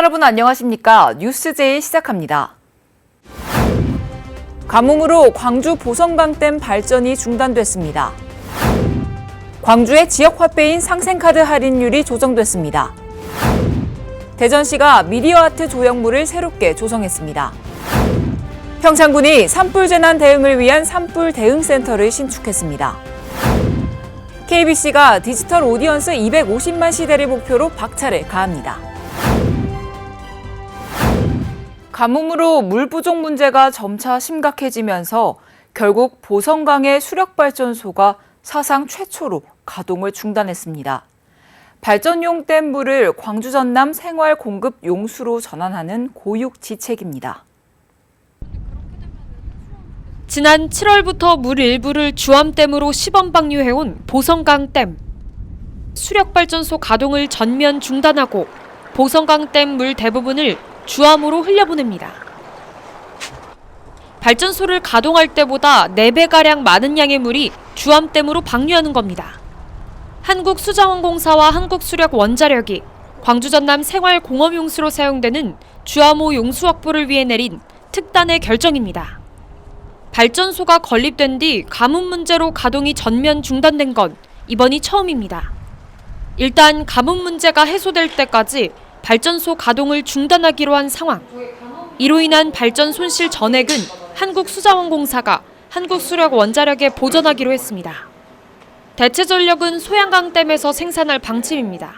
여러분 안녕하십니까? 뉴스제이 시작합니다. 가뭄으로 광주 보성강댐 발전이 중단됐습니다. 광주의 지역화폐인 상생카드 할인율이 조정됐습니다. 대전시가 미디어아트 조형물을 새롭게 조성했습니다. 평창군이 산불 재난 대응을 위한 산불 대응센터를 신축했습니다. KBC가 디지털 오디언스 250만 시대를 목표로 박차를 가합니다. 가뭄으로 물 부족 문제가 점차 심각해지면서 결국 보성강의 수력발전소가 사상 최초로 가동을 중단했습니다. 발전용 댐 물을 광주 전남 생활 공급 용수로 전환하는 고육지책입니다. 지난 7월부터 물 일부를 주암댐으로 시범 방류해온 보성강댐. 수력발전소 가동을 전면 중단하고 보성강댐 물 대부분을 주암으로 흘려보냅니다. 발전소를 가동할 때보다 4배가량 많은 양의 물이 주암댐으로 방류하는 겁니다. 한국수자원공사와 한국수력원자력이 광주 전남 생활공업용수로 사용되는 주암호 용수 확보를 위해 내린 특단의 결정입니다. 발전소가 건립된 뒤 가뭄 문제로 가동이 전면 중단된 건 이번이 처음입니다. 일단 가뭄 문제가 해소될 때까지 발전소 가동을 중단하기로 한 상황. 이로 인한 발전 손실 전액은 한국수자원공사가 한국수력원자력에 보전하기로 했습니다. 대체전력은 소양강댐에서 생산할 방침입니다.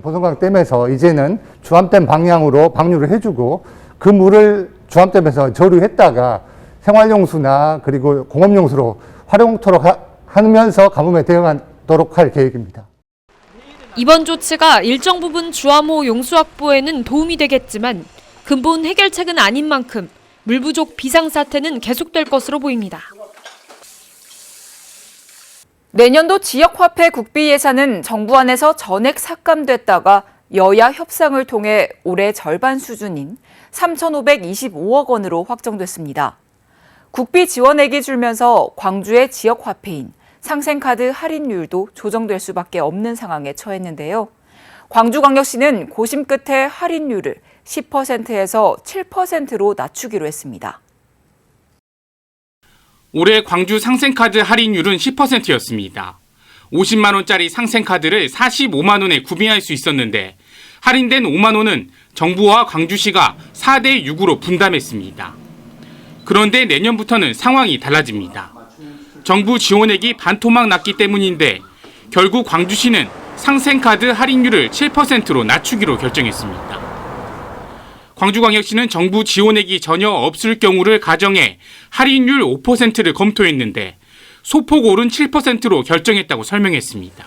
보성강댐에서 이제는 주암댐 방향으로 방류를 해주고 그 물을 주암댐에서 저류했다가 생활용수나 그리고 공업용수로 활용토록 하면서 가뭄에 대응하도록 할 계획입니다. 이번 조치가 일정 부분 주암호 용수 확보에는 도움이 되겠지만 근본 해결책은 아닌 만큼 물 부족 비상사태는 계속될 것으로 보입니다. 내년도 지역화폐 국비 예산은 정부 안에서 전액 삭감됐다가 여야 협상을 통해 올해 절반 수준인 3,525억 원으로 확정됐습니다. 국비 지원액이 줄면서 광주의 지역화폐인 상생카드 할인율도 조정될 수밖에 없는 상황에 처했는데요. 광주광역시는 고심 끝에 할인율을 10%에서 7%로 낮추기로 했습니다. 올해 광주 상생카드 할인율은 10%였습니다. 50만 원짜리 상생카드를 45만 원에 구매할 수 있었는데 할인된 5만 원은 정부와 광주시가 4대 6으로 분담했습니다. 그런데 내년부터는 상황이 달라집니다. 정부 지원액이 반토막 났기 때문인데 결국 광주시는 상생카드 할인율을 7%로 낮추기로 결정했습니다. 광주광역시는 정부 지원액이 전혀 없을 경우를 가정해 할인율 5%를 검토했는데 소폭 오른 7%로 결정했다고 설명했습니다.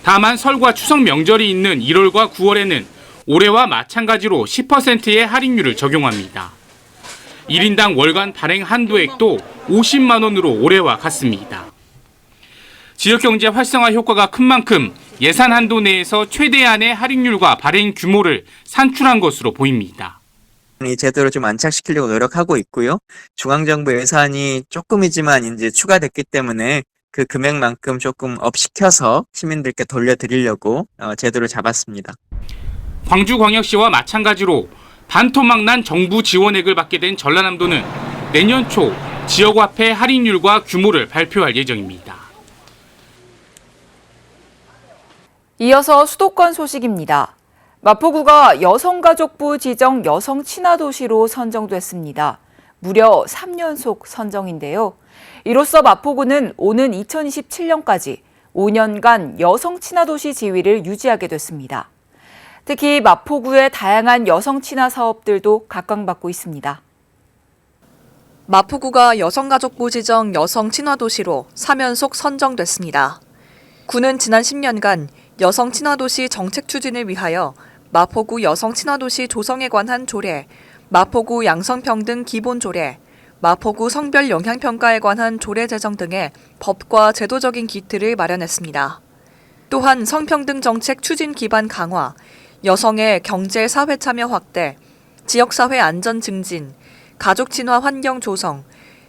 다만 설과 추석 명절이 있는 1월과 9월에는 올해와 마찬가지로 10%의 할인율을 적용합니다. 1인당 월간 발행 한도액도 50만 원으로 올해와 같습니다. 지역경제 활성화 효과가 큰 만큼 예산 한도 내에서 최대한의 할인율과 발행 규모를 산출한 것으로 보입니다. 이 제도를 좀 안착시키려고 노력하고 있고요. 중앙정부 예산이 조금이지만 이제 추가됐기 때문에 그 금액만큼 조금 업시켜서 시민들께 돌려드리려고 제도를 잡았습니다. 광주광역시와 마찬가지로 반토막 난 정부 지원액을 받게 된 전라남도는 내년 초 지역화폐 할인율과 규모를 발표할 예정입니다. 이어서 수도권 소식입니다. 마포구가 여성가족부 지정 여성친화도시로 선정됐습니다. 무려 3연속 선정인데요. 이로써 마포구는 오는 2027년까지 5년간 여성친화도시 지위를 유지하게 됐습니다. 특히 마포구의 다양한 여성친화 사업들도 각광받고 있습니다. 마포구가 여성가족부 지정 여성친화도시로 3연속 선정됐습니다. 구는 지난 10년간 여성친화도시 정책 추진을 위하여 마포구 여성친화도시 조성에 관한 조례, 마포구 양성평등 기본조례, 마포구 성별 영향평가에 관한 조례 제정 등의 법과 제도적인 기틀을 마련했습니다. 또한 성평등 정책 추진 기반 강화, 여성의 경제 사회 참여 확대, 지역사회 안전 증진, 가족 친화 환경 조성,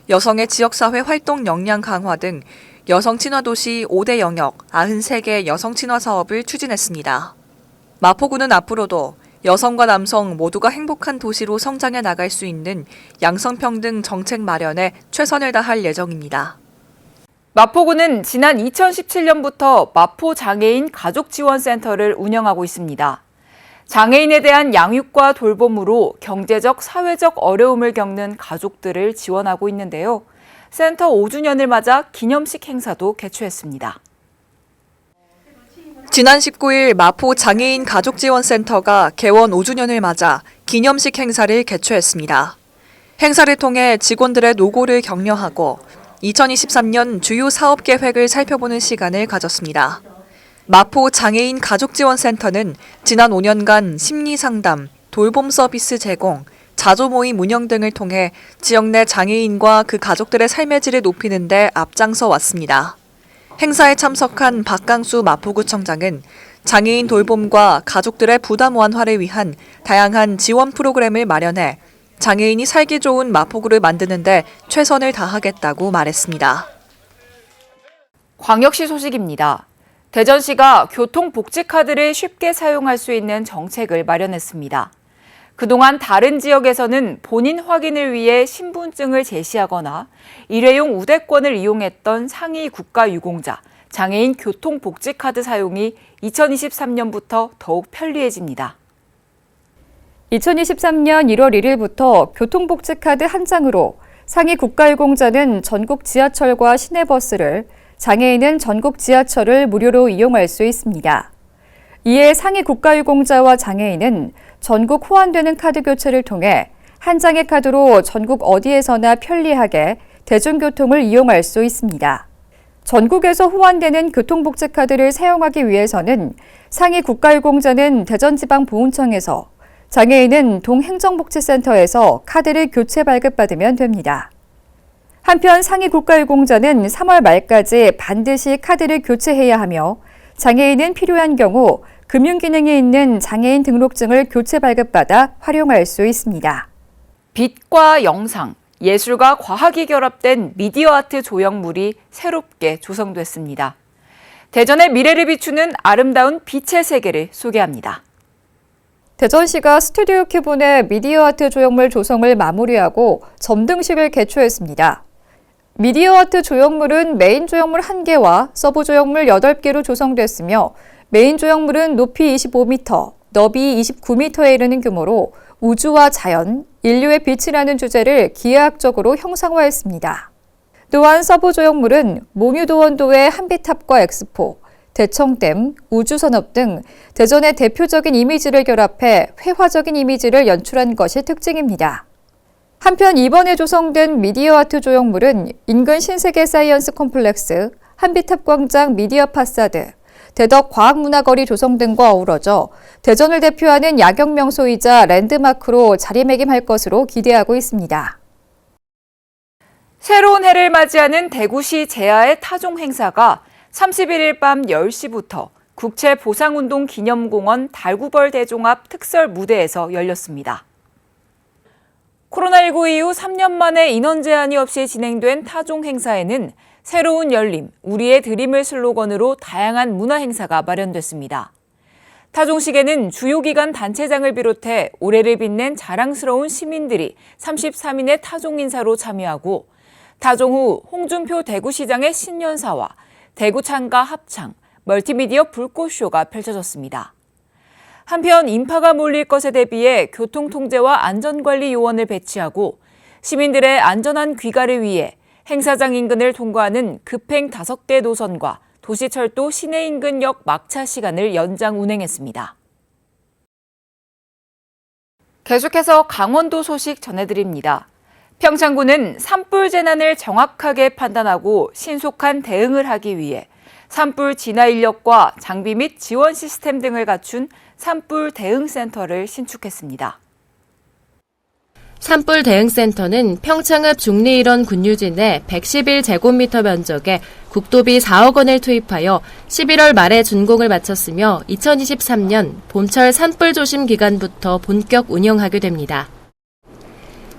여성의 지역사회 활동 역량 강화 등 여성 친화 도시 5대 영역 93개 여성 친화 사업을 추진했습니다. 마포구는 앞으로도 여성과 남성 모두가 행복한 도시로 성장해 나갈 수 있는 양성평등 정책 마련에 최선을 다할 예정입니다. 마포구는 지난 2017년부터 마포 장애인 가족지원센터를 운영하고 있습니다. 장애인에 대한 양육과 돌봄으로 경제적, 사회적 어려움을 겪는 가족들을 지원하고 있는데요. 센터 5주년을 맞아 기념식 행사도 개최했습니다. 지난 19일 마포 장애인 가족지원센터가 개원 5주년을 맞아 기념식 행사를 개최했습니다. 행사를 통해 직원들의 노고를 격려하고 2023년 주요 사업 계획을 살펴보는 시간을 가졌습니다. 마포 장애인 가족지원센터는 지난 5년간 심리상담, 돌봄 서비스 제공, 자조 모임 운영 등을 통해 지역 내 장애인과 그 가족들의 삶의 질을 높이는 데 앞장서 왔습니다. 행사에 참석한 박강수 마포구청장은 장애인 돌봄과 가족들의 부담 완화를 위한 다양한 지원 프로그램을 마련해 장애인이 살기 좋은 마포구를 만드는 데 최선을 다하겠다고 말했습니다. 광역시 소식입니다. 대전시가 교통복지카드를 쉽게 사용할 수 있는 정책을 마련했습니다. 그동안 다른 지역에서는 본인 확인을 위해 신분증을 제시하거나 일회용 우대권을 이용했던 상위 국가유공자, 장애인 교통복지카드 사용이 2023년부터 더욱 편리해집니다. 2023년 1월 1일부터 교통복지카드 한 장으로 상위 국가유공자는 전국 지하철과 시내버스를, 장애인은 전국 지하철을 무료로 이용할 수 있습니다. 이에 상위 국가유공자와 장애인은 전국 호환되는 카드 교체를 통해 한 장의 카드로 전국 어디에서나 편리하게 대중교통을 이용할 수 있습니다. 전국에서 호환되는 교통복지카드를 사용하기 위해서는 상위 국가유공자는 대전지방보훈청에서, 장애인은 동행정복지센터에서 카드를 교체 발급받으면 됩니다. 한편 상위 국가유공자는 3월 말까지 반드시 카드를 교체해야 하며 장애인은 필요한 경우 금융기능이 있는 장애인 등록증을 교체 발급받아 활용할 수 있습니다. 빛과 영상, 예술과 과학이 결합된 미디어 아트 조형물이 새롭게 조성됐습니다. 대전의 미래를 비추는 아름다운 빛의 세계를 소개합니다. 대전시가 스튜디오 큐본의 미디어 아트 조형물 조성을 마무리하고 점등식을 개최했습니다. 미디어 아트 조형물은 메인 조형물 1개와 서브 조형물 8개로 조성됐으며 메인 조형물은 높이 25m, 너비 29m에 이르는 규모로 우주와 자연, 인류의 빛이라는 주제를 기하학적으로 형상화했습니다. 또한 서브 조형물은 몽유도원도의 한비탑과 엑스포, 대청댐, 우주선업 등 대전의 대표적인 이미지를 결합해 회화적인 이미지를 연출한 것이 특징입니다. 한편 이번에 조성된 미디어 아트 조형물은 인근 신세계 사이언스 콤플렉스, 한비탑 광장 미디어 파사드, 대덕 과학문화거리 조성 등과 어우러져 대전을 대표하는 야경 명소이자 랜드마크로 자리매김할 것으로 기대하고 있습니다. 새로운 해를 맞이하는 대구시 제야의 타종 행사가 31일 밤 10시부터 국채보상운동 기념공원 달구벌 대종 앞 특설 무대에서 열렸습니다. 코로나19 이후 3년 만에 인원 제한이 없이 진행된 타종 행사에는 새로운 열림, 우리의 드림을 슬로건으로 다양한 문화 행사가 마련됐습니다. 타종식에는 주요 기관 단체장을 비롯해 올해를 빛낸 자랑스러운 시민들이 33인의 타종 인사로 참여하고 타종 후 홍준표 대구시장의 신년사와 대구 찬가 합창, 멀티미디어 불꽃쇼가 펼쳐졌습니다. 한편 인파가 몰릴 것에 대비해 교통통제와 안전관리 요원을 배치하고 시민들의 안전한 귀가를 위해 행사장 인근을 통과하는 급행 5개 노선과 도시철도 시내 인근역 막차 시간을 연장 운행했습니다. 계속해서 강원도 소식 전해드립니다. 평창군은 산불 재난을 정확하게 판단하고 신속한 대응을 하기 위해 산불 진화 인력과 장비 및 지원 시스템 등을 갖춘 산불 대응센터를 신축했습니다. 산불 대응센터는 평창읍 중리일원 군유지 내 111제곱미터 면적에 국도비 4억 원을 투입하여 11월 말에 준공을 마쳤으며 2023년 봄철 산불 조심 기간부터 본격 운영하게 됩니다.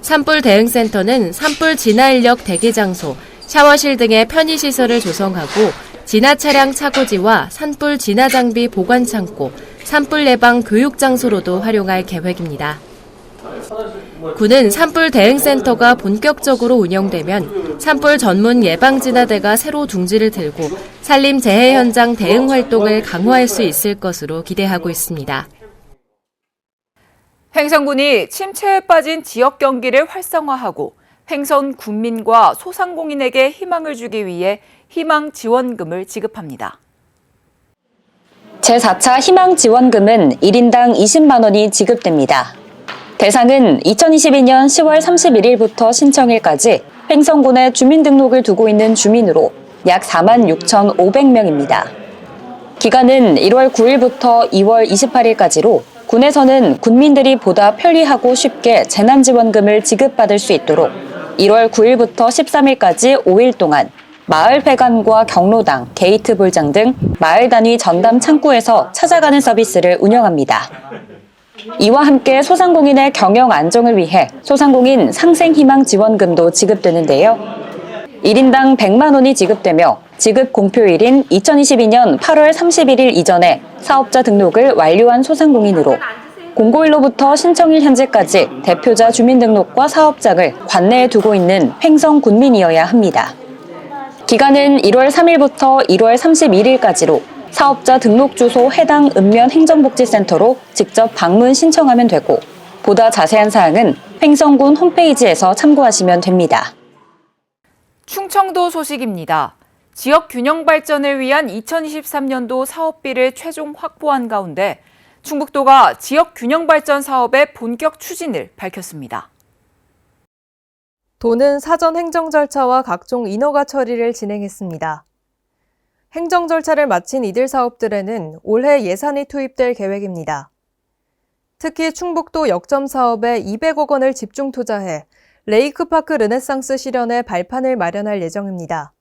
산불 대응센터는 산불 진화 인력 대기 장소, 샤워실 등의 편의시설을 조성하고 진화 차량 차고지와 산불 진화 장비 보관 창고, 산불 예방 교육 장소로도 활용할 계획입니다. 군은 산불 대응센터가 본격적으로 운영되면 산불 전문 예방진화대가 새로 둥지를 들고 산림 재해 현장 대응 활동을 강화할 수 있을 것으로 기대하고 있습니다. 횡성군이 침체에 빠진 지역 경기를 활성화하고 횡성 군민과 소상공인에게 희망을 주기 위해 희망지원금을 지급합니다. 제4차 희망지원금은 1인당 20만 원이 지급됩니다. 대상은 2022년 10월 31일부터 신청일까지 횡성군에 주민등록을 두고 있는 주민으로 약 46,500명입니다. 기간은 1월 9일부터 2월 28일까지로 군에서는 군민들이 보다 편리하고 쉽게 재난지원금을 지급받을 수 있도록 1월 9일부터 13일까지 5일 동안 마을 회관과 경로당, 게이트 볼장 등 마을 단위 전담 창구에서 찾아가는 서비스를 운영합니다. 이와 함께 소상공인의 경영 안정을 위해 소상공인 상생희망지원금도 지급되는데요. 1인당 100만 원이 지급되며 지급 공표일인 2022년 8월 31일 이전에 사업자 등록을 완료한 소상공인으로 공고일로부터 신청일 현재까지 대표자 주민등록과 사업장을 관내에 두고 있는 횡성군민이어야 합니다. 기간은 1월 3일부터 1월 31일까지로 사업자 등록 주소 해당 읍면 행정복지센터로 직접 방문 신청하면 되고 보다 자세한 사항은 횡성군 홈페이지에서 참고하시면 됩니다. 충청도 소식입니다. 지역 균형 발전을 위한 2023년도 사업비를 최종 확보한 가운데 충북도가 지역 균형 발전 사업의 본격 추진을 밝혔습니다. 도는 사전 행정 절차와 각종 인허가 처리를 진행했습니다. 행정 절차를 마친 이들 사업들에는 올해 예산이 투입될 계획입니다. 특히 충북도 역점 사업에 200억 원을 집중 투자해 레이크파크 르네상스 실현에 발판을 마련할 예정입니다.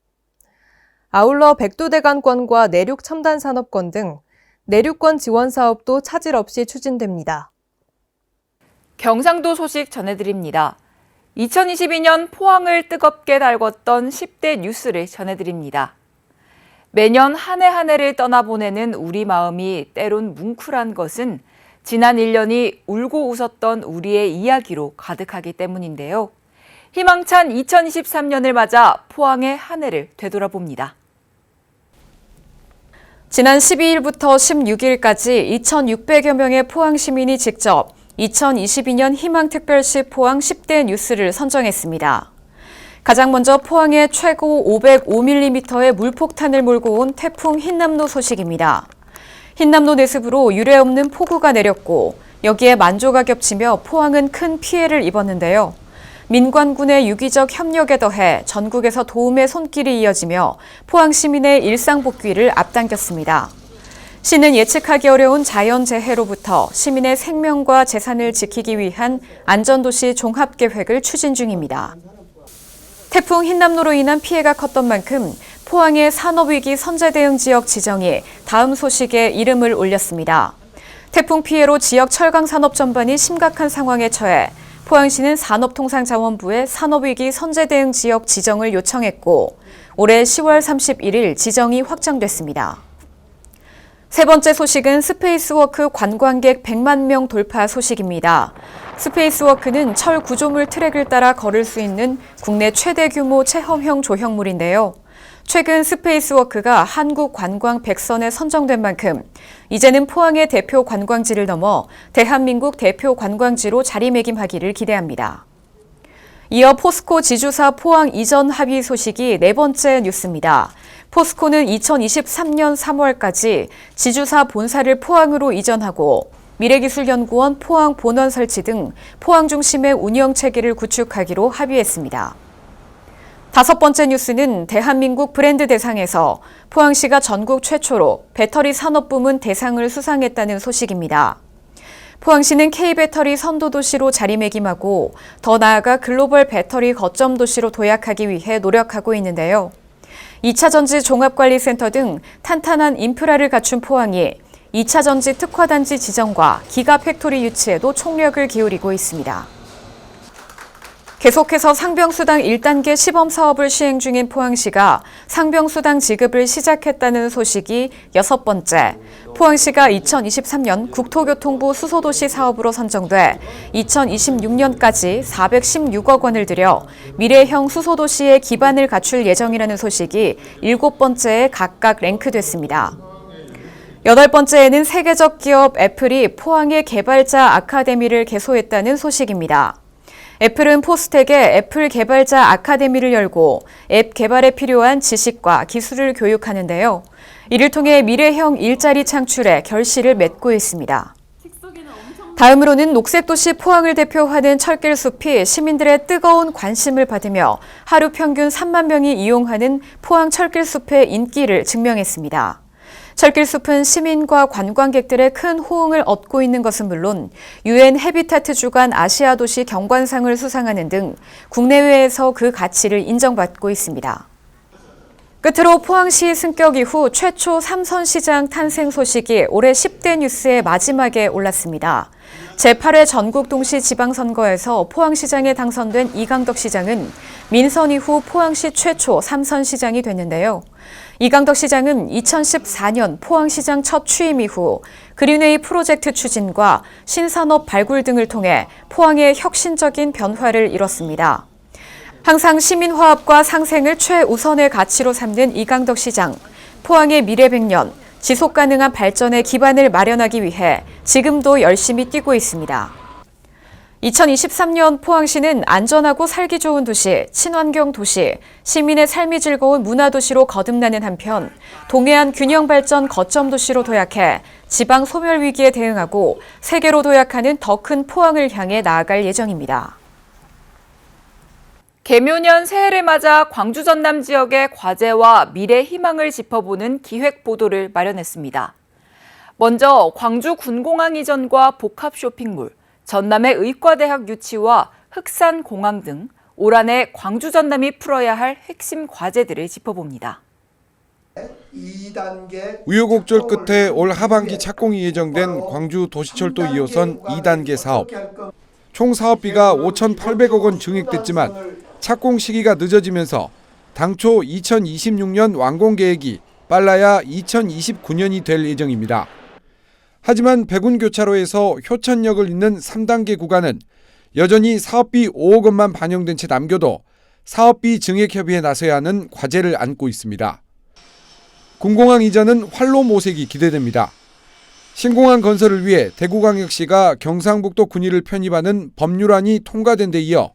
아울러 백두대간권과 내륙 첨단산업권 등 내륙권 지원 사업도 차질 없이 추진됩니다. 경상도 소식 전해드립니다. 2022년 포항을 뜨겁게 달궜던 10대 뉴스를 전해드립니다. 매년 한 해 한 해를 떠나보내는 우리 마음이 때론 뭉클한 것은 지난 1년이 울고 웃었던 우리의 이야기로 가득하기 때문인데요. 희망찬 2023년을 맞아 포항의 한 해를 되돌아봅니다. 지난 12일부터 16일까지 2,600여 명의 포항 시민이 직접 2022년 희망특별시 포항 10대 뉴스를 선정했습니다. 가장 먼저 포항에 최고 505mm의 물폭탄을 몰고 온 태풍 흰남노 소식입니다. 흰남노 내습으로 유례없는 폭우가 내렸고 여기에 만조가 겹치며 포항은 큰 피해를 입었는데요. 민관군의 유기적 협력에 더해 전국에서 도움의 손길이 이어지며 포항 시민의 일상 복귀를 앞당겼습니다. 시는 예측하기 어려운 자연재해로부터 시민의 생명과 재산을 지키기 위한 안전도시 종합계획을 추진 중입니다. 태풍 흰남노로 인한 피해가 컸던 만큼 포항의 산업위기 선제대응지역 지정이 다음 소식에 이름을 올렸습니다. 태풍 피해로 지역 철강산업 전반이 심각한 상황에 처해 포항시는 산업통상자원부에 산업위기 선제대응지역 지정을 요청했고 올해 10월 31일 지정이 확정됐습니다. 세 번째 소식은 스페이스워크 관광객 100만 명 돌파 소식입니다. 스페이스워크는 철 구조물 트랙을 따라 걸을 수 있는 국내 최대 규모 체험형 조형물인데요. 최근 스페이스워크가 한국 관광 100선에 선정된 만큼 이제는 포항의 대표 관광지를 넘어 대한민국 대표 관광지로 자리매김하기를 기대합니다. 이어 포스코 지주사 포항 이전 합의 소식이 네 번째 뉴스입니다. 포스코는 2023년 3월까지 지주사 본사를 포항으로 이전하고 미래기술연구원 포항 본원 설치 등 포항 중심의 운영 체계를 구축하기로 합의했습니다. 다섯 번째 뉴스는 대한민국 브랜드 대상에서 포항시가 전국 최초로 배터리 산업부문 대상을 수상했다는 소식입니다. 포항시는 K배터리 선도도시로 자리매김하고 더 나아가 글로벌 배터리 거점 도시로 도약하기 위해 노력하고 있는데요. 2차전지 종합관리센터 등 탄탄한 인프라를 갖춘 포항이 2차전지 특화단지 지정과 기가팩토리 유치에도 총력을 기울이고 있습니다. 계속해서 상병수당 1단계 시범 사업을 시행 중인 포항시가 상병수당 지급을 시작했다는 소식이 6번째, 포항시가 2023년 국토교통부 수소도시 사업으로 선정돼 2026년까지 416억 원을 들여 미래형 수소도시의 기반을 갖출 예정이라는 소식이 7번째에 각각 랭크됐습니다. 8번째에는 세계적 기업 애플이 포항의 개발자 아카데미를 개소했다는 소식입니다. 애플은 포스텍에 애플 개발자 아카데미를 열고 앱 개발에 필요한 지식과 기술을 교육하는데요. 이를 통해 미래형 일자리 창출에 결실을 맺고 있습니다. 다음으로는 녹색도시 포항을 대표하는 철길숲이 시민들의 뜨거운 관심을 받으며 하루 평균 3만 명이 이용하는 포항 철길숲의 인기를 증명했습니다. 철길숲은 시민과 관광객들의 큰 호응을 얻고 있는 것은 물론 UN 해비타트 주간 아시아 도시 경관상을 수상하는 등 국내외에서 그 가치를 인정받고 있습니다. 끝으로 포항시 승격 이후 최초 3선 시장 탄생 소식이 올해 10대 뉴스의 마지막에 올랐습니다. 제8회 전국 동시 지방선거에서 포항시장에 당선된 이강덕 시장은 민선 이후 포항시 최초 3선 시장이 됐는데요. 이강덕 시장은 2014년 포항시장 첫 취임 이후 그린웨이 프로젝트 추진과 신산업 발굴 등을 통해 포항의 혁신적인 변화를 이뤘습니다. 항상 시민화합과 상생을 최우선의 가치로 삼는 이강덕 시장, 포항의 미래 100년, 지속가능한 발전의 기반을 마련하기 위해 지금도 열심히 뛰고 있습니다. 2023년 포항시는 안전하고 살기 좋은 도시, 친환경 도시, 시민의 삶이 즐거운 문화도시로 거듭나는 한편 동해안 균형발전 거점 도시로 도약해 지방 소멸 위기에 대응하고 세계로 도약하는 더 큰 포항을 향해 나아갈 예정입니다. 개묘년 새해를 맞아 광주 전남 지역의 과제와 미래 희망을 짚어보는 기획 보도를 마련했습니다. 먼저 광주 군공항 이전과 복합 쇼핑몰, 전남의 의과대학 유치와 흑산공항 등 올 한해 광주 전남이 풀어야 할 핵심 과제들을 짚어봅니다. 우여곡절 끝에 올 하반기 착공이 예정된 광주 도시철도 2호선 2단계 사업. 총 사업비가 5,800억 원 증액됐지만 착공 시기가 늦어지면서 당초 2026년 완공 계획이 빨라야 2029년이 될 예정입니다. 하지만 백운교차로에서 효천역을 잇는 3단계 구간은 여전히 사업비 5억 원만 반영된 채 남겨도 사업비 증액 협의에 나서야 하는 과제를 안고 있습니다. 군공항 이전은 활로 모색이 기대됩니다. 신공항 건설을 위해 대구광역시가 경상북도 군위를 편입하는 법률안이 통과된 데 이어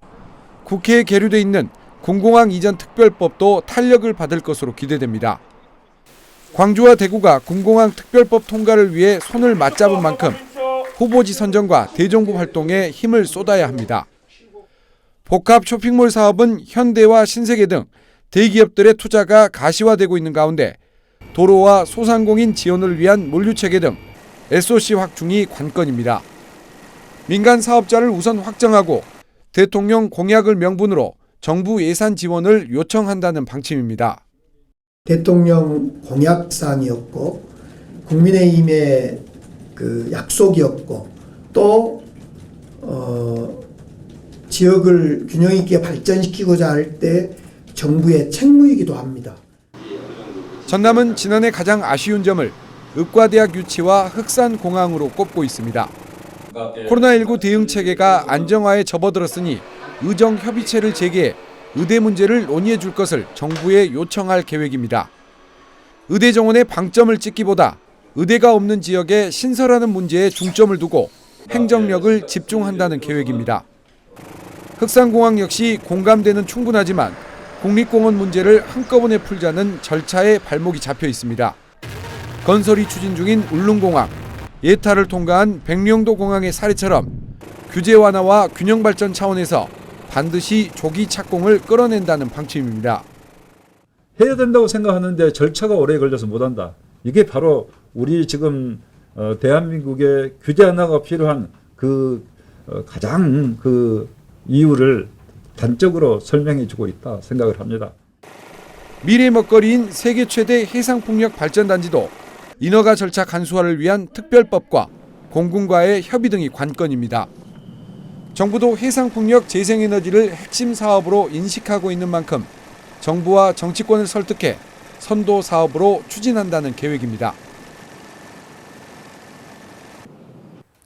국회에 계류돼 있는 군공항 이전 특별법도 탄력을 받을 것으로 기대됩니다. 광주와 대구가 군공항 특별법 통과를 위해 손을 맞잡은 만큼 후보지 선정과 대정부 활동에 힘을 쏟아야 합니다. 복합 쇼핑몰 사업은 현대와 신세계 등 대기업들의 투자가 가시화되고 있는 가운데 도로와 소상공인 지원을 위한 물류체계 등 SOC 확충이 관건입니다. 민간 사업자를 우선 확정하고 대통령 공약을 명분으로 정부 예산 지원을 요청한다는 방침입니다. 대통령 공약사항이었고 국민의힘의 그 약속이었고 또 지역을 균형 있게 발전시키고자 할 때 정부의 책무이기도 합니다. 전남은 지난해 가장 아쉬운 점을 의과대학 유치와 흑산공항으로 꼽고 있습니다. 코로나19 대응 체계가 안정화에 접어들었으니 의정협의체를 제기해 의대 문제를 논의해 줄 것을 정부에 요청할 계획입니다. 의대 정원의 방점을 찍기보다 의대가 없는 지역에 신설하는 문제에 중점을 두고 행정력을 집중한다는 계획입니다. 흑산공항 역시 공감대는 충분하지만 국립공원 문제를 한꺼번에 풀자는 절차에 발목이 잡혀 있습니다. 건설이 추진 중인 울릉공항, 예타를 통과한 백령도 공항의 사례처럼 규제 완화와 균형 발전 차원에서 반드시 조기 착공을 끌어낸다는 방침입니다. 해야 된다고 생각하는데 절차가 오래 걸려서 못한다. 이게 바로 우리 지금 대한민국의 규제 완화가 필요한 그 가장 그 이유를 단적으로 설명해주고 있다 생각을 합니다. 미래 먹거리인 세계 최대 해상풍력 발전단지도 인허가 절차 간소화를 위한 특별법과 공군과의 협의 등이 관건입니다. 정부도 해상풍력 재생에너지를 핵심 사업으로 인식하고 있는 만큼 정부와 정치권을 설득해 선도 사업으로 추진한다는 계획입니다.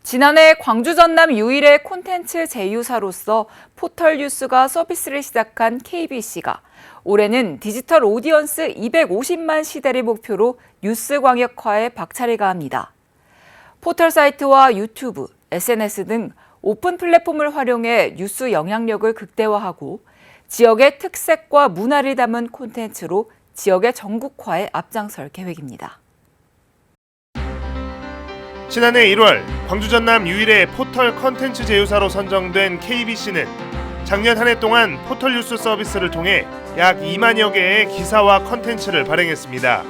지난해 광주 전남 유일의 콘텐츠 제휴사로서 포털 뉴스가 서비스를 시작한 KBC가 올해는 디지털 오디언스 250만 시대를 목표로 뉴스 광역화에 박차를 가합니다. 포털 사이트와 유튜브, SNS 등 오픈 플랫폼을 활용해 뉴스 영향력을 극대화하고 지역의 특색과 문화를 담은 콘텐츠로 지역의 전국화에 앞장설 계획입니다. 지난해 1월 광주 전남 유일의 포털 컨텐츠 제휴사로 선정된 KBC는 작년 한 해 동안 포털 뉴스 서비스를 통해 약 2만여 개의 기사와 컨텐츠를 발행했습니다.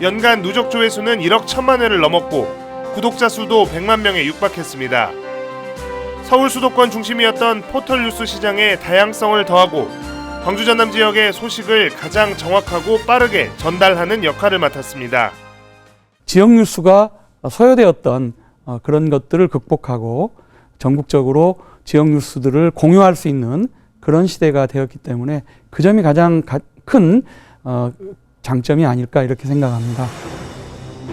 연간 누적 조회수는 1억 1천만 회를 넘었고 구독자 수도 100만 명에 육박했습니다. 서울 수도권 중심이었던 포털 뉴스 시장의 다양성을 더하고 광주 전남 지역의 소식을 가장 정확하고 빠르게 전달하는 역할을 맡았습니다. 지역 뉴스가 소요되었던 그런 것들을 극복하고 전국적으로 지역 뉴스들을 공유할 수 있는 그런 시대가 되었기 때문에 그 점이 가장 큰 장점이 아닐까 이렇게 생각합니다.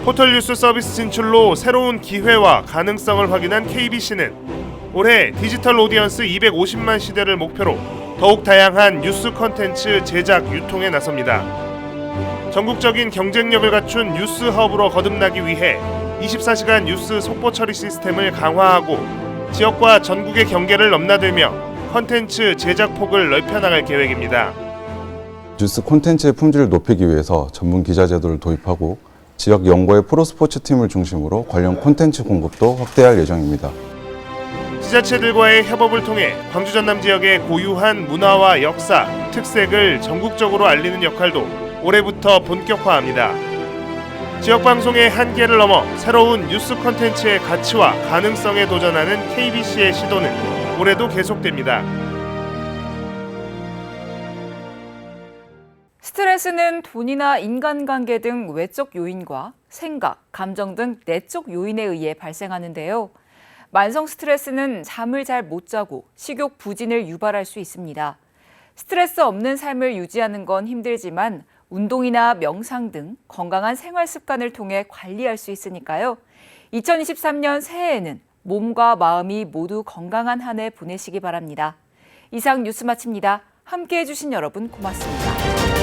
포털 뉴스 서비스 진출로 새로운 기회와 가능성을 확인한 KBC는 올해 디지털 오디언스 250만 시대를 목표로 더욱 다양한 뉴스 콘텐츠 제작 유통에 나섭니다. 전국적인 경쟁력을 갖춘 뉴스 허브로 거듭나기 위해 24시간 뉴스 속보 처리 시스템을 강화하고 지역과 전국의 경계를 넘나들며 콘텐츠 제작 폭을 넓혀나갈 계획입니다. 뉴스 콘텐츠의 품질을 높이기 위해서 전문 기자 제도를 도입하고 지역 연구의 프로스포츠 팀을 중심으로 관련 콘텐츠 공급도 확대할 예정입니다. 지자체들과의 협업을 통해 광주 전남 지역의 고유한 문화와 역사, 특색을 전국적으로 알리는 역할도 올해부터 본격화합니다. 지역방송의 한계를 넘어 새로운 뉴스 콘텐츠의 가치와 가능성에 도전하는 KBC의 시도는 올해도 계속됩니다. 스트레스는 돈이나 인간관계 등 외적 요인과 생각, 감정 등 내적 요인에 의해 발생하는데요. 만성 스트레스는 잠을 잘 못 자고 식욕 부진을 유발할 수 있습니다. 스트레스 없는 삶을 유지하는 건 힘들지만 운동이나 명상 등 건강한 생활 습관을 통해 관리할 수 있으니까요. 2023년 새해에는 몸과 마음이 모두 건강한 한 해 보내시기 바랍니다. 이상 뉴스 마칩니다. 함께해 주신 여러분 고맙습니다.